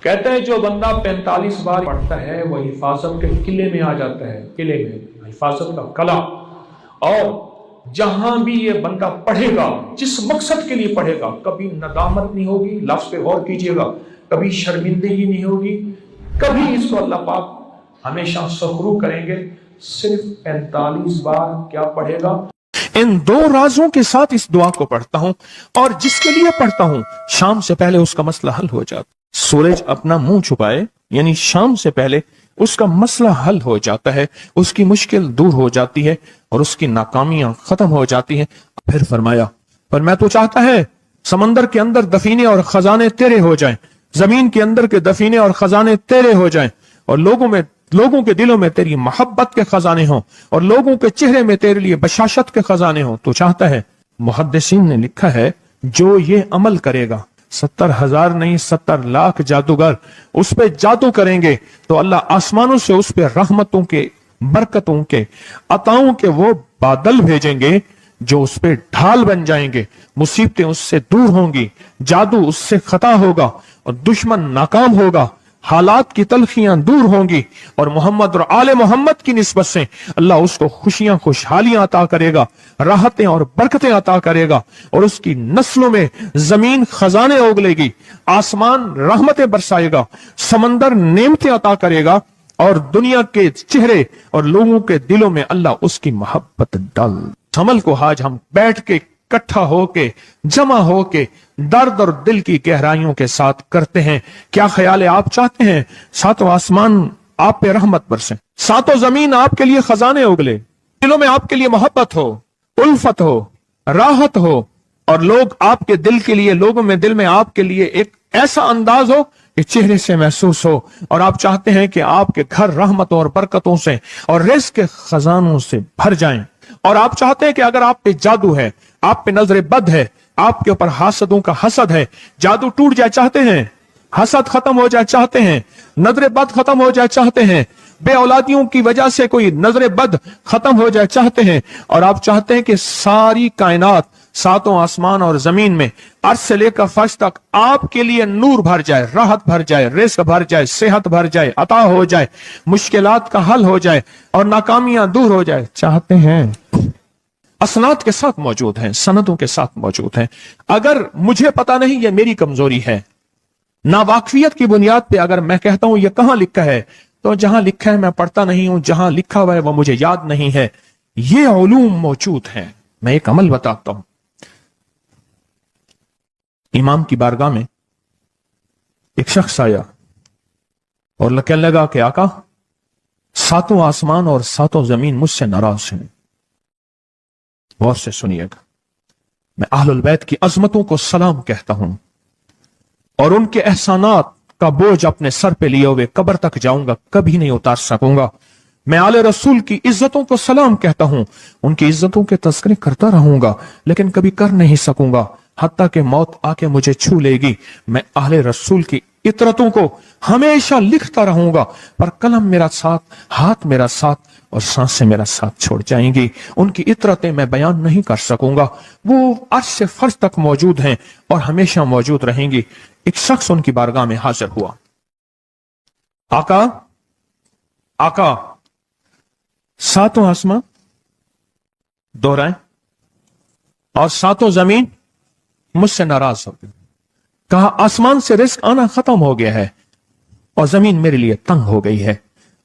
कहते हैं जो बंदा 45 बार पढ़ता है वो हिफाजत के किले में आ जाता है, किले में हिफाजत का कला। और जहां भी ये बंदा पढ़ेगा, जिस मकसद के लिए पढ़ेगा, कभी नदामत नहीं होगी, लफ्ज पे गौर कीजिएगा, कभी शर्मिंदगी नहीं होगी, कभी इसको अल्लाह पाक हमेशा सखरू करेंगे। सिर्फ 45 बार क्या पढ़ेगा। इन दो राजों के साथ इस दुआ को पढ़ता हूं, और जिसके लिए पढ़ता हूं शाम से पहले उसका मसला हल हो जाता। सूरज अपना मुंह छुपाए यानी शाम से पहले उसका मसला हल हो जाता है, उसकी मुश्किल दूर हो जाती है और उसकी नाकामियां खत्म हो जाती हैं। फिर फरमाया, पर मैं तो चाहता है समंदर के अंदर दफीने और खजाने तेरे हो जाएं, जमीन के अंदर के दफीने और खजाने तेरे हो जाएं, और लोगों के दिलों में तेरी मोहब्बत के खजाने हों, और लोगों के चेहरे में तेरे लिए बशाशत के खजाने हों। तो चाहता है, मुहद्दिसीन ने लिखा है, जो ये अमल करेगा 70,000 नहीं 70 लाख जादूगर उस पे जादू करेंगे तो अल्लाह आसमानों से उस पे रहमतों के, बरकतों के, अताओं के वो बादल भेजेंगे जो उस पे ढाल बन जाएंगे। मुसीबतें उससे दूर होंगी, जादू उससे खता होगा और दुश्मन नाकाम होगा, हालात की तलखियां दूर होंगी, और मोहम्मद और आले मोहम्मद की निस्बत से अल्लाह उसको खुशियां, खुशहालियां अता करेगा, राहतें और बरकतें अता करेगा, और उसकी नस्लों में जमीन खजाने उगलेगी, आसमान रहमतें बरसाएगा, समंदर नेमतें अता करेगा, और दुनिया के चेहरे और लोगों के दिलों में अल्लाह उसकी मोहब्बत डाल। अमल को आज हम बैठ के इकट्ठा होके, जमा होके, दर्द और दिल की गहराइयों के साथ करते हैं। क्या ख्याल है? आप चाहते हैं सातों आसमान आप पे रहमत बरसे, सातों जमीन आपके लिए खजाने उगले, दिलों में आपके लिए मोहब्बत हो, उल्फत हो, राहत हो, और लोग आपके दिल के लिए, लोगों में दिल में आपके लिए एक ऐसा अंदाज हो कि चेहरे से महसूस हो, और आप चाहते हैं कि आपके घर रहमतों और बरकतों से और रिज़्क़ के खजानों से भर जाएं। और आप चाहते हैं कि अगर आप पे जादू है, आप पे नजर बद है, आपके ऊपर हासदों का हसद है, जादू टूट जाए चाहते हैं, हसद खत्म हो जाए चाहते हैं, नजर बद खत्म हो जाए चाहते हैं, बे औलादियों की वजह से कोई नजर बद खत्म हो जाए चाहते हैं, और आप चाहते हैं कि सारी कायनात, सातों आसमान और जमीन में अर्श से लेकर फर्श तक आपके लिए नूर भर जाए, राहत भर जाए, रिज़्क़ भर जाए, सेहत भर जाए, अता हो जाए, मुश्किलात का हल हो जाए और नाकामियां दूर हो जाए चाहते हैं। असनाद के साथ मौजूद हैं, सनदों के साथ मौजूद हैं। अगर मुझे पता नहीं, ये मेरी कमजोरी है, नावाकफियत की बुनियाद पे अगर मैं कहता हूं ये कहां लिखा है, तो जहां लिखा है मैं पढ़ता नहीं हूं, जहां लिखा हुआ है वो मुझे याद नहीं है। ये उलूम मौजूद हैं। मैं एक अमल बताता हूं। इमाम की बारगाह में एक शख्स आया और कहने लगा कि आका, सातों आसमान और सातों जमीन मुझसे नाराज हैं। गौर से सुनिएगा, मैं अहलुल बैत की अजमतों को सलाम कहता हूं, और उनके एहसानात का बोझ अपने सर पे लिए हुए कब्र तक जाऊंगा, कभी नहीं उतार सकूंगा। मैं आले रसूल की इज्जतों को सलाम कहता हूं, उनकी इज्जतों के तस्करे करता रहूंगा, लेकिन कभी कर नहीं सकूंगा, हत्ता कि मौत आके मुझे छू लेगी। मैं आले रसूल की इतरतों को हमेशा लिखता रहूंगा, पर कलम मेरा साथ, हाथ मेरा साथ और सांसें मेरा साथ छोड़ जाएंगी। उनकी इतरतें मैं बयान नहीं कर सकूंगा। वो अर्श से फर्श तक मौजूद हैं और हमेशा मौजूद रहेंगी। एक शख्स उनकी बारगाह में हाजिर हुआ। आका, आका, सातों आसमां दोहराएं और सातों जमीन मुझसे नाराज हो गई। कहा, आसमान से रिज़्क़ आना खत्म हो गया है और जमीन मेरे लिए तंग हो गई है।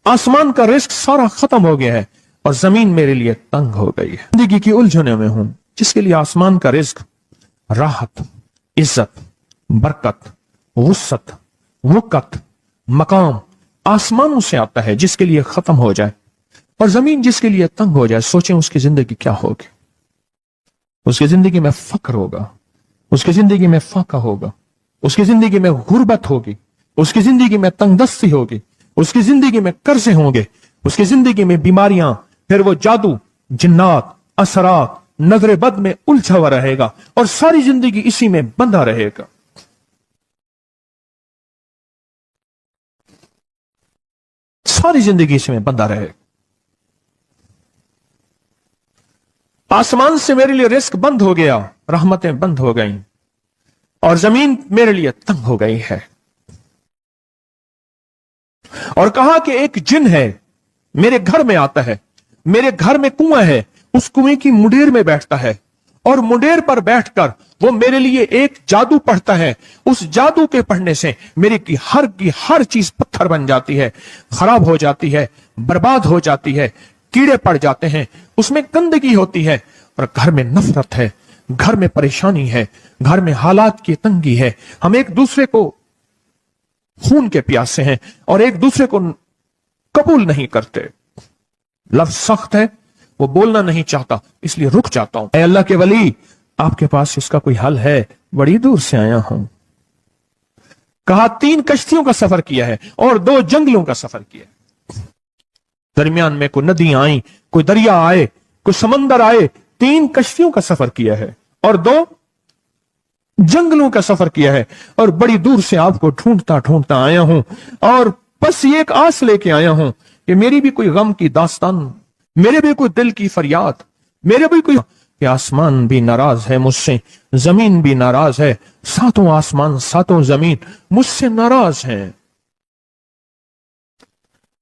आसमान का रिज़्क़ सारा खत्म हो गया है और जमीन मेरे लिए तंग हो गई है। जिंदगी की उलझनों में हूं, जिसके लिए आसमान का रिज़्क़, राहत, इज्जत, बरकत, वुसअत, वक़्त, मकाम आसमानों से आता है, जिसके लिए खत्म हो जाए, और जमीन जिसके लिए तंग हो जाए, सोचें उसकी जिंदगी क्या होगी। उसकी जिंदगी में फक्र होगा, उसकी जिंदगी में फाका होगा, उसकी जिंदगी में गुर्बत होगी, उसकी जिंदगी में तंगदस्ती होगी, उसकी जिंदगी में कर्जे होंगे, उसकी जिंदगी में बीमारियां, फिर वो जादू, जिन्नात, असरात, नजर बद में उलझा हुआ रहेगा और सारी जिंदगी इसी में बंधा रहेगा। सारी जिंदगी इसमें बंधा रहेगा। आसमान से मेरे लिए रिस्क बंद हो गया, रहमतें बंद हो गईं और जमीन मेरे लिए तंग हो गई है। اور کہا کہ ایک جن ہے میرے گھر میں آتا ہے, میرے گھر میں کنواں ہے, اس کنویں کی منڈیر میں بیٹھتا ہے اور منڈیر پر بیٹھ کر وہ میرے لیے ایک جادو پڑھتا ہے. اس جادو کے پڑھنے سے میری کی ہر چیز پتھر بن جاتی ہے, خراب ہو جاتی ہے, برباد ہو جاتی ہے, کیڑے پڑ جاتے ہیں, اس میں گندگی ہوتی ہے, اور گھر میں نفرت ہے, گھر میں پریشانی ہے, گھر میں حالات کی تنگی ہے, ہم ایک دوسرے کو خون کے پیاسے ہیں اور ایک دوسرے کو قبول نہیں کرتے. لفظ سخت ہے, وہ بولنا نہیں چاہتا, اس لیے رک جاتا ہوں. اے اللہ کے ولی, آپ کے پاس اس کا کوئی حل ہے؟ بڑی دور سے آیا ہوں. کہا 3 کشتیوں کا سفر کیا ہے اور 2 جنگلوں کا سفر کیا ہے. درمیان میں کوئی ندیاں آئیں, کوئی دریا آئے, کوئی سمندر آئے. 3 کشتیوں کا سفر کیا ہے اور 2 جنگلوں کا سفر کیا ہے, اور بڑی دور سے آپ کو ڈھونڈتا آیا ہوں, اور بس یہ ایک آس لے کے آیا ہوں کہ میری بھی کوئی غم کی داستان, میرے بھی کوئی دل کی فریاد, میرے بھی کوئی, کہ آسمان بھی ناراض ہے مجھ سے, زمین بھی ناراض ہے, 7 آسمان 7 زمین مجھ سے ناراض ہیں.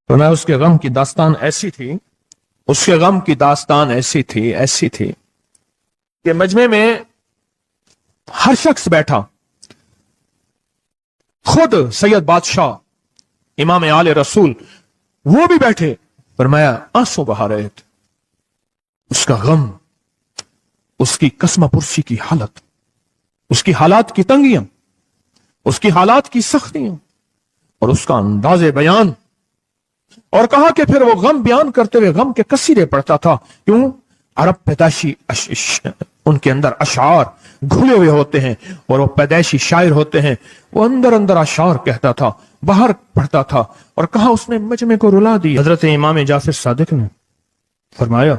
تو میں اس کے غم کی داستان ایسی تھی, اس کے غم کی داستان ایسی تھی کہ مجمع میں ہر شخص بیٹھا, خود سید بادشاہ امام آل رسول وہ بھی بیٹھے. فرمایا آنسو بہا رہے تھے. اس کا غم, اس کی قسمہ پرسی کی حالت, اس کی حالات کی تنگیاں, اس کی حالات کی سختیاں, اور اس کا انداز بیان. اور کہا کہ پھر وہ غم بیان کرتے ہوئے غم کے قصیدے پڑھتا تھا. کیوں؟ عرب پیدائشی ان کے اندر اشعار گھلے ہوئے ہوتے ہیں, اور وہ پیدائشی شاعر ہوتے ہیں. وہ اندر اشعار کہتا تھا, باہر پڑھتا تھا. اور کہا اس نے مجمع کو رلا دی. حضرت امام جعفر صادق نے فرمایا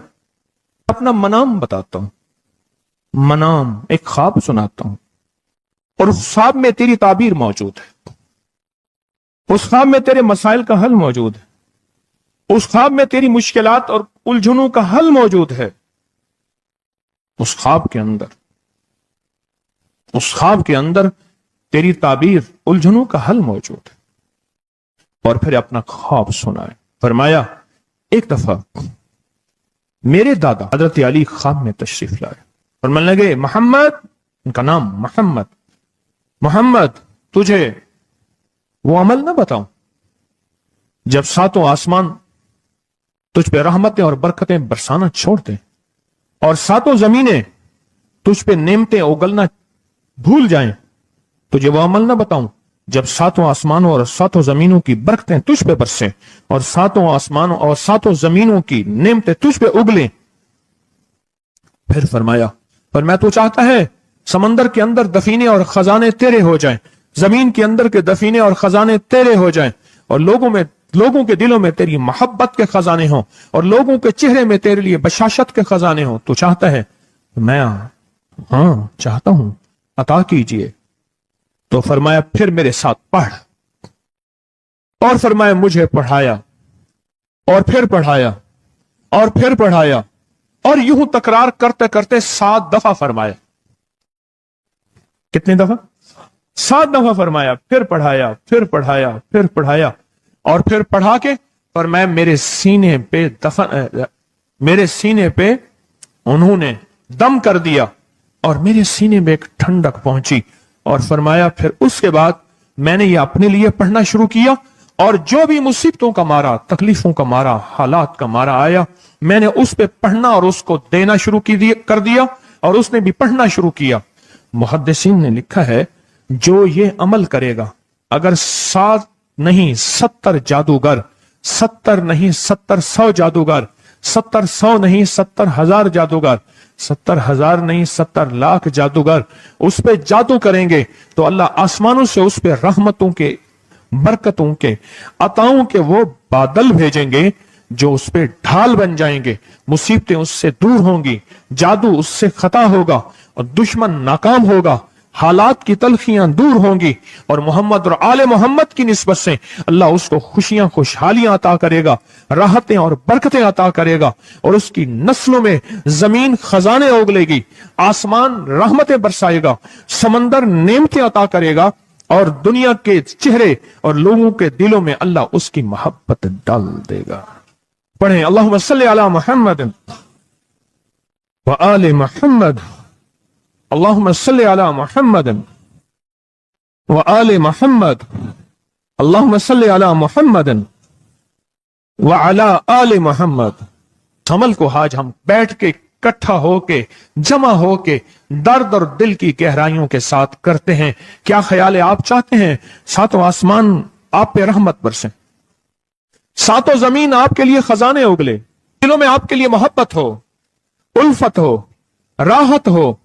اپنا منام بتاتا ہوں, منام ایک خواب سناتا ہوں, اور اس خواب میں تیری تعبیر موجود ہے, اس خواب میں تیرے مسائل کا حل موجود ہے, اس خواب میں تیری مشکلات اور الجھنوں کا حل موجود ہے. اس خواب کے اندر تیری تعبیر, الجھنوں کا حل موجود ہے. اور پھر اپنا خواب سنائے. فرمایا ایک دفعہ میرے دادا حضرت علی خواب میں تشریف لائے, اور میں لگے محمد, ان کا نام محمد, تجھے وہ عمل نہ بتاؤں جب 7 آسمان تجھ پہ رحمتیں اور برکتیں برسانا چھوڑ دیں, اور 7 زمینیں تجھ پہ نعمتیں اگلنا بھول جائیں, تجھے وہ عمل نہ بتاؤں جب 7 آسمانوں اور 7 زمینوں کی برکتیں تجھ پہ برسیں, اور 7 آسمانوں اور 7 زمینوں کی نعمتیں تجھ پہ اگلیں. پھر فرمایا, پر میں تو چاہتا ہے سمندر کے اندر دفینے اور خزانے تیرے ہو جائیں, زمین کے اندر کے دفینے اور خزانے تیرے ہو جائیں, اور لوگوں کے دلوں میں تیری محبت کے خزانے ہوں, اور لوگوں کے چہرے میں تیرے لیے بشاشت کے خزانے ہوں. تو چاہتا ہے؟ میں ہاں چاہتا ہوں, عطا کیجئے. تو فرمایا پھر میرے ساتھ پڑھ, اور فرمایا مجھے پڑھایا, اور پھر پڑھایا, اور پھر پڑھایا, اور یوں تکرار کرتے کرتے 7 دفعہ فرمایا. کتنی دفعہ؟ 7 دفعہ فرمایا. پھر پڑھایا, پھر پڑھایا, پھر پڑھایا, اور پھر پڑھا کے فرمایا میرے سینے پہ انہوں نے دم کر دیا, اور میرے سینے میں ایک ٹھنڈک پہنچی. اور فرمایا پھر اس کے بعد میں نے یہ اپنے لیے پڑھنا شروع کیا, اور جو بھی مصیبتوں کا مارا, تکلیفوں کا مارا, حالات کا مارا آیا, میں نے اس پہ پڑھنا اور اس کو دینا شروع کر دیا, اور اس نے بھی پڑھنا شروع کیا. محدثین نے لکھا ہے جو یہ عمل کرے گا, اگر 7 نہیں 70 جادوگر, 70 نہیں 70,100 جادوگر, 70,100 نہیں 70,000 جادوگر, 70,000 نہیں 70 لاکھ جادوگر اس پہ جادو کریں گے, تو اللہ آسمانوں سے اس پہ رحمتوں کے, برکتوں کے, عطاؤں کے وہ بادل بھیجیں گے جو اس پہ ڈھال بن جائیں گے. مصیبتیں اس سے دور ہوں گی, جادو اس سے خطا ہوگا, اور دشمن ناکام ہوگا, حالات کی تلخیاں دور ہوں گی, اور محمد اور آل محمد کی نسبت سے اللہ اس کو خوشیاں خوشحالیاں عطا کرے گا, راحتیں اور برکتیں عطا کرے گا, اور اس کی نسلوں میں زمین خزانے اگلے گی, آسمان رحمتیں برسائے گا, سمندر نعمتیں عطا کرے گا, और दुनिया के चेहरे और लोगों के दिलों में अल्लाह उसकी मोहब्बत डाल देगा। पढ़ें अल्लाहुम्मा सल्ली अला मुहम्मद व आले मुहम्मद, अल्लाहुम्मा सल्ली अला मुहम्मद व आले मुहम्मद, अल्लाहुम्मा सल्ली अला मुहम्मद व अला आले मुहम्मद। अमल को आज हम बैठ के इकट्ठा होके जमा होके दर्द और दिल की गहराइयों के साथ करते हैं। क्या ख्याल है? आप चाहते हैं सातों आसमान आप पे रहमत बरसे, सातों जमीन आपके लिए खजाने उगले, दिलों में आपके लिए मोहब्बत हो, उल्फत हो, राहत हो,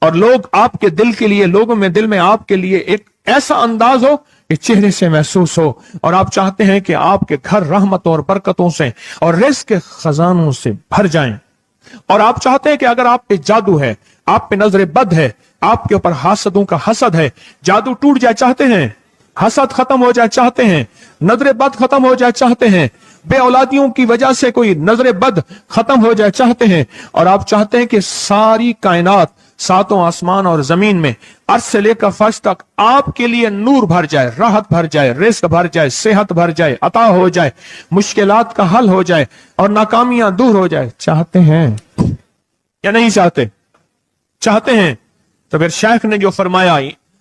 और लोग आपके दिल के लिए, लोगों में दिल में आपके लिए एक ऐसा अंदाज हो कि चेहरे से महसूस हो, और आप चाहते हैं कि आपके घर रहमतों और बरकतों से और रिज़्क़ के खजानों से भर जाएं। और आप चाहते हैं कि अगर आप पे जादू है, आप पे नजर बद है, आपके ऊपर हासदों का हसद है, जादू टूट जाए चाहते हैं, हसद खत्म हो जाए चाहते हैं, नजर बद खत्म हो जाए चाहते हैं, बे औलादियों की वजह से कोई नजर बद खत्म हो जाए चाहते हैं, और आप चाहते हैं कि सारी कायनात, सातों आसमान और जमीन में अर्श से लेकर फर्श तक आपके लिए नूर भर जाए, राहत भर जाए, रिज़्क़ भर जाए, सेहत भर जाए, अता हो जाए, मुश्किलात का हल हो जाए और नाकामियां दूर हो जाए, चाहते हैं या नहीं चाहते? चाहते हैं। तो फिर शेख ने जो फरमाया,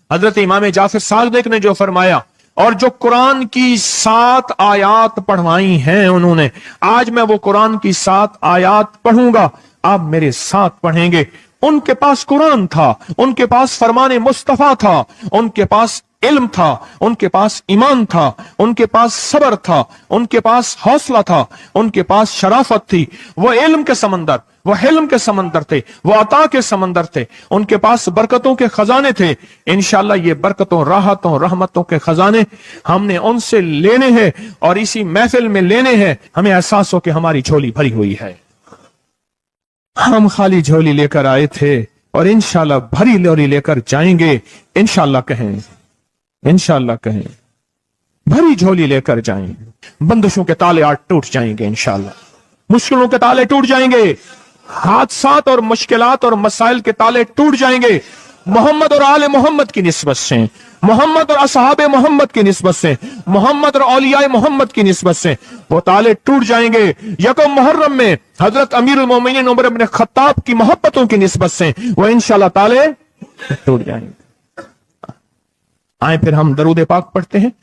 हजरत इमाम जाफर सादिक ने जो फरमाया, और जो कुरान की 7 आयात पढ़वाई हैं उन्होंने, आज मैं वो कुरान की 7 आयात पढ़ूंगा, आप मेरे साथ पढ़ेंगे। उनके पास कुरान था, उनके पास फरमाने मुस्तफा था, उनके पास इल्म था, उनके पास ईमान था, उनके पास सब्र था, उनके पास हौसला था, उनके पास शराफत थी। वो इल्म के समंदर, वो हिल्म के समंदर थे, वो अता के समंदर थे, उनके पास बरकतों के खजाने थे। इंशाअल्लाह ये बरकतों, राहतों, रहमतों के खजाने हमने उनसे लेने हैं और इसी महफिल में लेने हैं। हमें एहसास हो कि हमारी झोली भरी हुई है, हम खाली झोली लेकर आए थे और इंशाअल्लाह भरी झोली लेकर जाएंगे। इंशाअल्लाह कहें, इंशाअल्लाह कहें, भरी झोली लेकर जाएंगे। बंदिशों के ताले आज टूट जाएंगे इंशाअल्लाह, मुश्किलों के ताले टूट जाएंगे, हादसात और मुश्किलात और मसाइल के ताले टूट जाएंगे। मोहम्मद और आले मोहम्मद की निस्बत से, मोहम्मद और असहाबे मोहम्मद की निस्बत से, मोहम्मद और औलियाए मोहम्मद की निस्बत से वो ताले टूट जाएंगे। यकम मुहर्रम में हजरत अमीरुल मोमिनीन उमर इब्न खत्ताब की मोहब्बतों की निस्बत से वो इंशाअल्लाह ताले टूट जाएंगे। आए फिर हम दरूद पाक पढ़ते हैं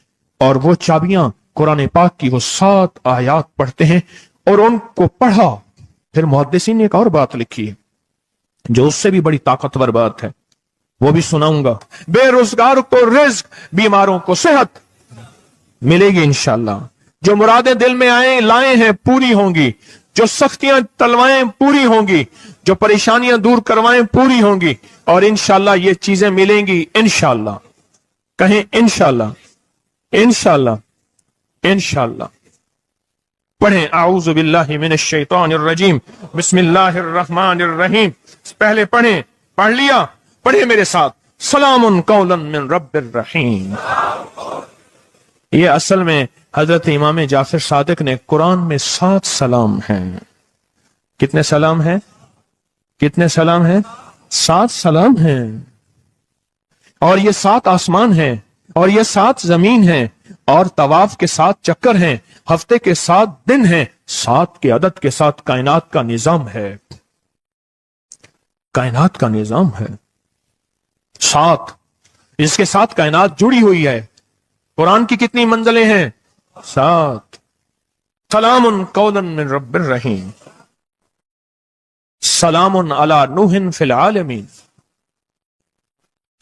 और वो चाबियां कुरान पाक की वो 7 आयात पढ़ते हैं और उनको पढ़ा। फिर मुहद्दिसीन ने एक और बात लिखी है जो उससे भी बड़ी ताकतवर बात है, वो भी सुनाऊंगा। बेरोजगार को रिज़्क़, बीमारों को सेहत मिलेगी इंशाअल्लाह। जो मुरादें दिल में आए लाए हैं पूरी होंगी, जो सख्तियां तलवाएं पूरी होंगी, जो परेशानियां दूर करवाएं पूरी होंगी, और इंशाअल्लाह ये चीजें मिलेंगी इंशाअल्लाह। कहें इंशाअल्लाह, इंशाअल्लाह, इंशाअल्लाह। पढ़ें आऊज़ु बिल्लाहि मिनश शैतानिर रजीम, बिस्मिल्लाहिर रहमानिर रहीम। पहले पढ़ें, पढ़ लिया, पढ़े मेरे साथ, सलामुन कौलन मिन रब्बिर रहीम। ये असल में हजरत इमाम जाफर सादिक ने कुरान में 7 सलाम हैं। कितने सलाम हैं? कितने सलाम हैं? 7 सलाम हैं। और ये 7 आसमान हैं और ये 7 जमीन हैं और तवाफ के 7 चक्कर हैं, हफ्ते के 7 दिन हैं, 7 के अदद के साथ कायनात का निजाम है। कायनात का निजाम है 7, इसके साथ कायनात जुड़ी हुई है। कुरान की कितनी मंजिलें हैं? 7। सलामुन कौलन मिन रब्बिर रहीम, सलामुन अला नूहिन फिल आलमीन,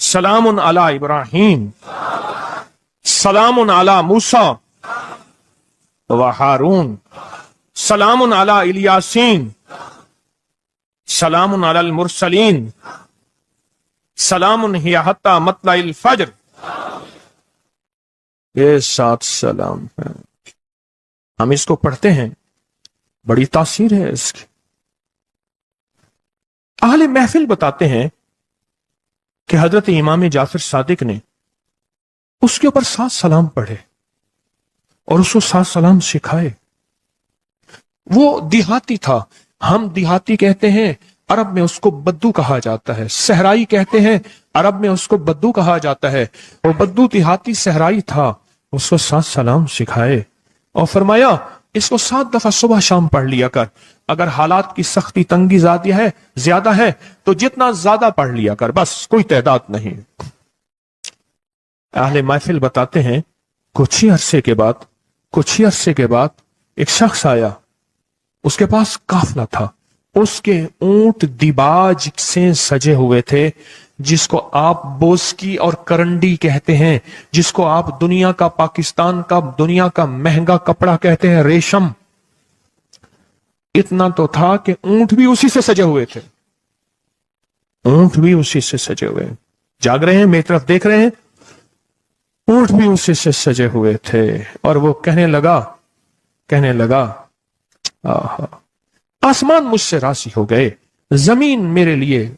सलामुन अला इब्राहीम, सलामुन अला मूसा व हारून, सलामुन अला इलियासीन, सलामुन अलल मुरसलीन, सलामुन हिया हत्ता मतलाइल फज्र। ये 7 सलाम है। हम इसको पढ़ते हैं, बड़ी तासीर है इसकी। अहले महफिल बताते हैं कि हजरत इमाम जाफर सादिक ने उसके ऊपर 7 सलाम पढ़े और उसको 7 सलाम सिखाए। वो देहाती था, हम देहाती कहते हैं, عرب میں اس کو بدو کہا جاتا ہے، صحرائی کہتے ہیں عرب میں اس کو بدو کہا جاتا ہے۔ وہ بدو دیہاتی صحرائی تھا، اس کو 7 سلام سکھائے اور فرمایا اس کو 7 دفعہ صبح شام پڑھ لیا کر، اگر حالات کی سختی تنگی زیادہ ہے تو جتنا زیادہ پڑھ لیا کر، بس کوئی تعداد نہیں۔ اہل محفل بتاتے ہیں کچھ ہی عرصے کے بعد ایک شخص آیا، اس کے پاس قافلہ تھا، اس کے اونٹ دیباج سے سجے ہوئے تھے، جس کو آپ بوسکی اور کرنڈی کہتے ہیں، جس کو آپ دنیا کا پاکستان کا دنیا کا مہنگا کپڑا کہتے ہیں، ریشم۔ اتنا تو تھا کہ اونٹ بھی اسی سے سجے ہوئے تھے، اونٹ بھی اسی سے سجے ہوئے، جاگ رہے ہیں، میری طرف دیکھ رہے ہیں، اونٹ بھی اسی سے سجے ہوئے تھے۔ اور وہ کہنے لگا آسمان مجھ سے راضی ہو گئے، زمین میرے لیے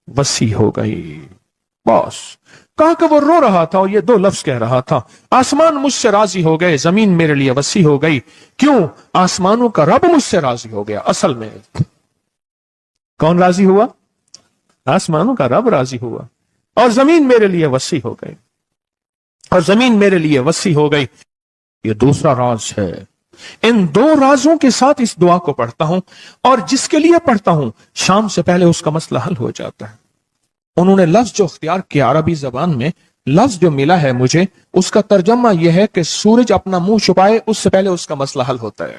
وسیع ہو گئی۔ بس کہا کہ وہ رو رہا تھا اور یہ 2 لفظ کہہ رہا تھا، آسمان مجھ سے راضی ہو گئے، زمین میرے لیے وسیع ہو گئی۔ کیوں؟ آسمانوں کا رب مجھ سے راضی ہو گیا۔ اصل میں کون راضی ہوا؟ آسمانوں کا رب راضی ہوا، اور زمین میرے لیے وسیع ہو گئی، اور زمین میرے لیے وسیع ہو گئی۔ یہ دوسرا راز ہے۔ ان 2 رازوں کے ساتھ اس دعا کو پڑھتا ہوں، اور جس کے لیے پڑھتا ہوں شام سے پہلے اس کا مسئلہ حل ہو جاتا ہے۔ انہوں نے لفظ جو اختیار کیا عربی زبان میں، لفظ جو ملا ہے مجھے، اس کا ترجمہ یہ ہے کہ سورج اپنا منہ چھپائے اس سے پہلے اس کا مسئلہ حل ہوتا ہے۔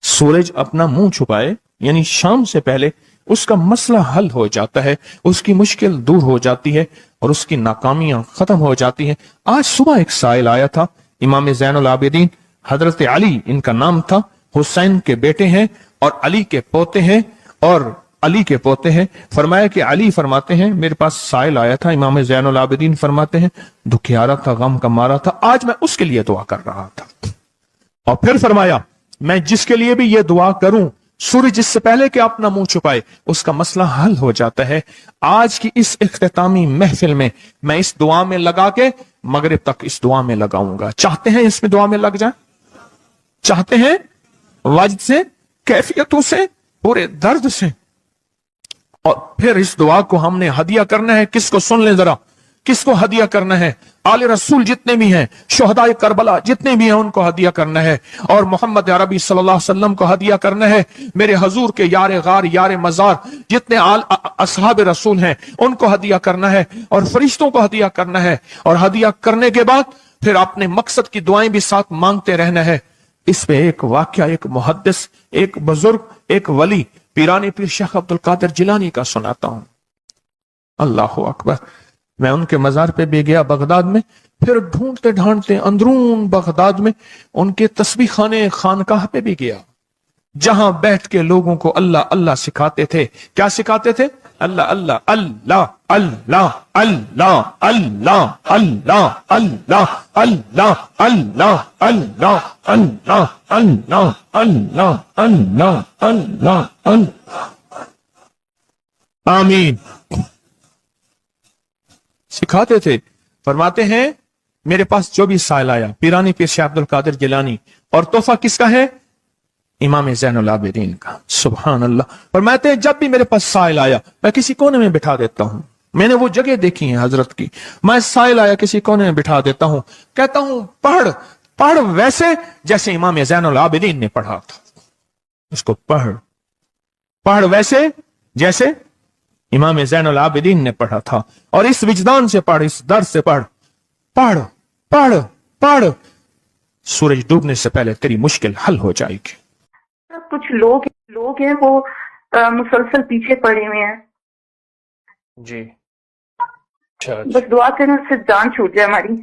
سورج اپنا منہ چھپائے یعنی شام سے پہلے اس کا مسئلہ حل ہو جاتا ہے، اس کی مشکل دور ہو جاتی ہے اور اس کی ناکامیاں ختم ہو جاتی ہیں۔ آج صبح ایک سائل آیا تھا، امام زین العابدین حضرت علی ان کا نام تھا، حسین کے بیٹے ہیں اور علی کے پوتے ہیں، فرمایا کہ علی فرماتے ہیں میرے پاس سائل آیا تھا، امام زین العابدین فرماتے ہیں دکھیارا تھا، غم کا مارا تھا، آج میں اس کے لیے دعا کر رہا تھا۔ اور پھر فرمایا میں جس کے لیے بھی یہ دعا کروں، سورج اس سے پہلے کہ اپنا منہ چھپائے اس کا مسئلہ حل ہو جاتا ہے۔ آج کی اس اختتامی محفل میں میں اس دعا میں لگا کے مغرب تک اس دعا میں لگاؤں گا۔ چاہتے ہیں اس میں دعا میں لگ جائیں؟ چاہتے ہیں؟ وجد سے، کیفیتوں سے، پورے درد سے۔ اور پھر اس دعا کو ہم نے ہدیہ کرنا ہے، کس کو؟ سن لیں ذرا، کس کو ہدیہ کرنا ہے؟ آل رسول جتنے بھی ہیں، شہداء کربلا جتنے بھی ہیں، ان کو ہدیہ کرنا ہے، اور محمد عربی صلی اللہ علیہ وسلم کو ہدیہ کرنا ہے۔ میرے حضور کے یار غار یار مزار جتنے اصحاب رسول ہیں ان کو ہدیہ کرنا ہے، اور فرشتوں کو ہدیہ کرنا ہے، اور ہدیہ کرنے کے بعد پھر اپنے مقصد کی دعائیں بھی ساتھ مانگتے رہنا ہے۔ اس پہ ایک واقعہ ایک محدث، ایک بزرگ، ایک ولی پیرانی پیر شیخ عبد القادر جیلانی کا سناتا ہوں۔ اللہ اکبر۔ میں ان کے مزار پہ بھی گیا بغداد میں، پھر ڈھونڈتے ڈھانڈتے اندرون بغداد میں ان کے تسبیح خانے خانقاہ پہ بھی گیا، جہاں بیٹھ کے لوگوں کو اللہ اللہ سکھاتے تھے۔ کیا سکھاتے تھے؟ اللہ اللہ اللہ اللہ اللہ اللہ اللہ اللہ اللہ اللہ اللہ اللہ اللہ اللہ اللہ اللہ اللہ۔ آمین۔ سکھاتے تھے۔ فرماتے ہیں میرے پاس جو بھی سائل آیا، پیرانی پیر شیخ عبد القادر جیلانی، اور تحفہ کس کا ہے؟ امام زین العابدین کا۔ سبحان اللہ۔ فرماتے ہیں جب بھی میرے پاس سائل آیا میں کسی کونے میں بٹھا دیتا ہوں، میں نے وہ جگہ دیکھی ہے حضرت کی، میں سائل آیا کسی کونے میں بٹھا دیتا ہوں، کہتا ہوں پڑھ ویسے جیسے امام زین العابدین نے پڑھا تھا، اس کو پڑھ ویسے جیسے امام زین العابدین نے پڑھا تھا، اور اس وجدان سے پڑھ، اس درد سے پڑھ، سورج ڈوبنے سے پہلے تیری مشکل حل ہو جائے گی۔ کچھ لوگ ہیں وہ مسلسل پیچھے پڑے ہوئے ہیں جی، بس دعا کرنے سے جان چھوٹ جائے ہماری۔